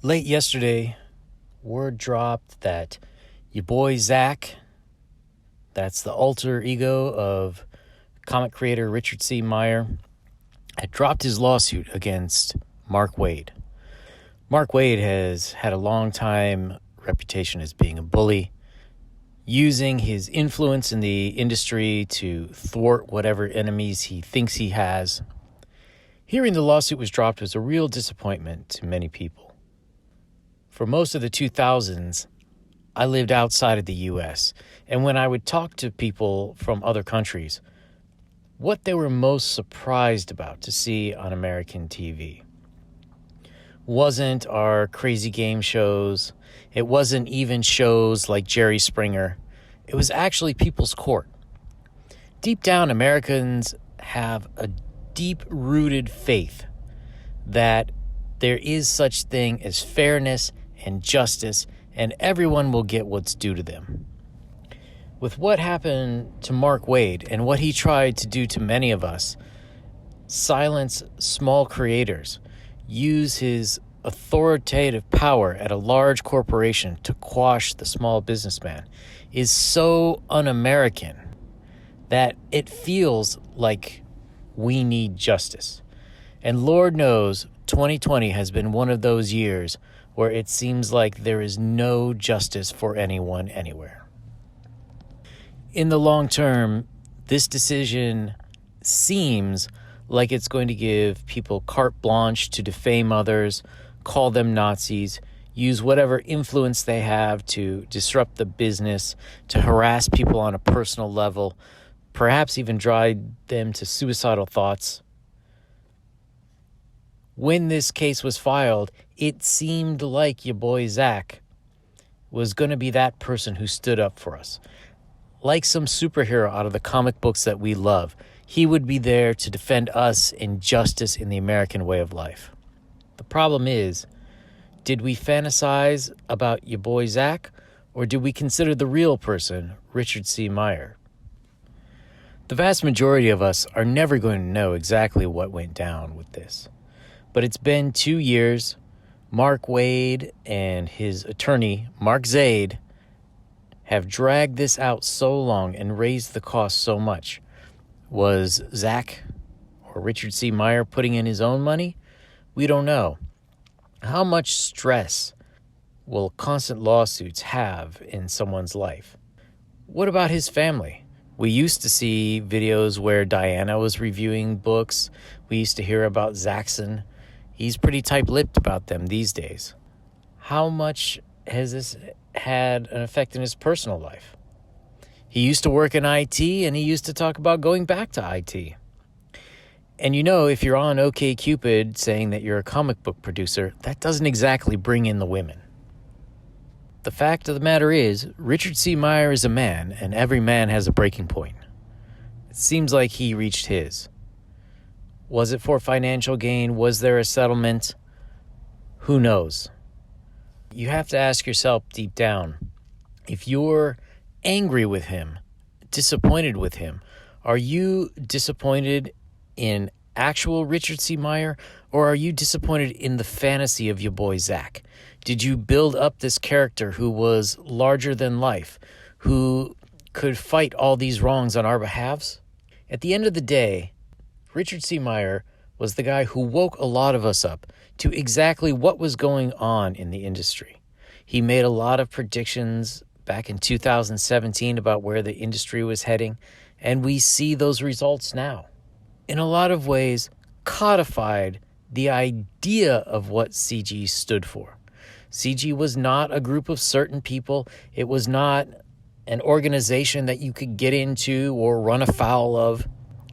Late yesterday, word dropped that Ya Boi Zack, that's the alter ego of comic creator Richard C Meyer, had dropped his lawsuit against Mark Waid. Mark Waid has had a long time reputation as being a bully, using his influence in the industry to thwart whatever enemies he thinks he has. Hearing the lawsuit was dropped was a real disappointment to many people. For most of the 2000s, I lived outside of the U.S., and when I would talk to people from other countries, what they were most surprised about to see on American TV wasn't our crazy game shows. It wasn't even shows like Jerry Springer. It was actually People's Court. Deep down, Americans have a deep-rooted faith that there is such thing as fairness and justice, and everyone will get what's due to them. With what happened to Mark Waid and what he tried to do to many of us, silence small creators, use his authoritative power at a large corporation to quash the small businessman, is so un-American that it feels like we need justice. And Lord knows 2020 has been one of those years where it seems like there is no justice for anyone anywhere. In the long term, this decision seems like it's going to give people carte blanche to defame others, call them Nazis, use whatever influence they have to disrupt the business, to harass people on a personal level, perhaps even drive them to suicidal thoughts. When this case was filed, it seemed like Ya Boi Zack was going to be that person who stood up for us. Like some superhero out of the comic books that we love, he would be there to defend us in justice in the American way of life. The problem is, did we fantasize about Ya Boi Zack, or did we consider the real person, Richard C Meyer? The vast majority of us are never going to know exactly what went down with this. But it's been 2 years. Mark Waid and his attorney, Mark Zaid, have dragged this out so long and raised the cost so much. Was Zack or Richard C Meyer putting in his own money? We don't know. How much stress will constant lawsuits have in someone's life? What about his family? We used to see videos where Diana was reviewing books. We used to hear about Zaxxon. He's pretty tight-lipped about them these days. How much has this had an effect in his personal life? He used to work in IT, and he used to talk about going back to IT. And you know, if you're on OkCupid saying that you're a comic book producer, that doesn't exactly bring in the women. The fact of the matter is, Richard C Meyer is a man, and every man has a breaking point. It seems like he reached his. Was it for financial gain? Was there a settlement? Who knows? You have to ask yourself deep down, if you're angry with him, disappointed with him, are you disappointed in actual Richard C Meyer, or are you disappointed in the fantasy of Ya Boi Zack? Did you build up this character who was larger than life, who could fight all these wrongs on our behalves? At the end of the day, Richard C Meyer was the guy who woke a lot of us up to exactly what was going on in the industry. He made a lot of predictions back in 2017 about where the industry was heading, and we see those results now. In a lot of ways, codified the idea of what CG stood for. CG was not a group of certain people. It was not an organization that you could get into or run afoul of.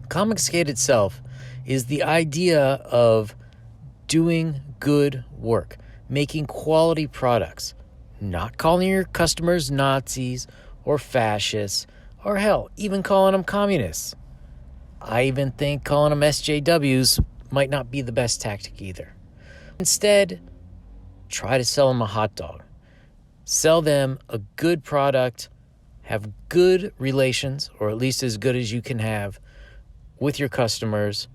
Comicsgate itself is the idea of doing good work, making quality products, not calling your customers Nazis or fascists, or hell, even calling them communists. I even think calling them SJWs might not be the best tactic either. Instead, try to sell them a hot dog. Sell them a good product, have good relations, or at least as good as you can have, with your customers,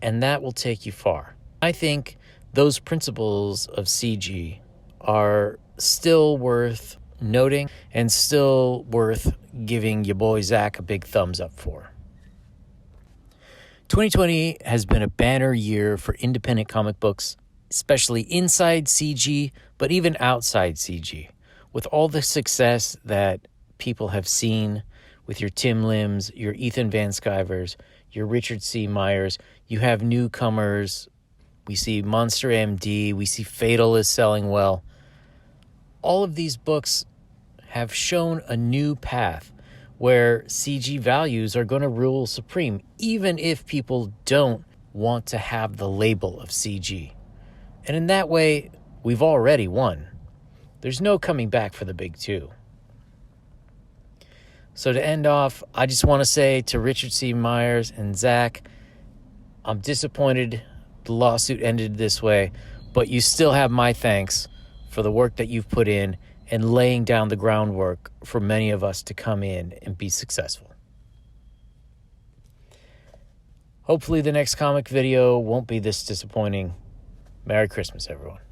and that will take you far. I think those principles of CG are still worth noting and still worth giving Ya Boi Zack a big thumbs up for. 2020 has been a banner year for independent comic books, especially inside CG, but even outside CG. With all the success that people have seen with your Tim Lims, your Ethan Van Skyvers, your Richard C Meyers, you have newcomers. We see Monster MD, we see Fatal is selling well. All of these books have shown a new path where CG values are going to rule supreme, even if people don't want to have the label of CG. And in that way, we've already won. There's no coming back for the big two. So to end off, I just want to say to Richard C. Meyers and Zack, I'm disappointed the lawsuit ended this way, but you still have my thanks for the work that you've put in and laying down the groundwork for many of us to come in and be successful. Hopefully the next comic video won't be this disappointing. Merry Christmas, everyone.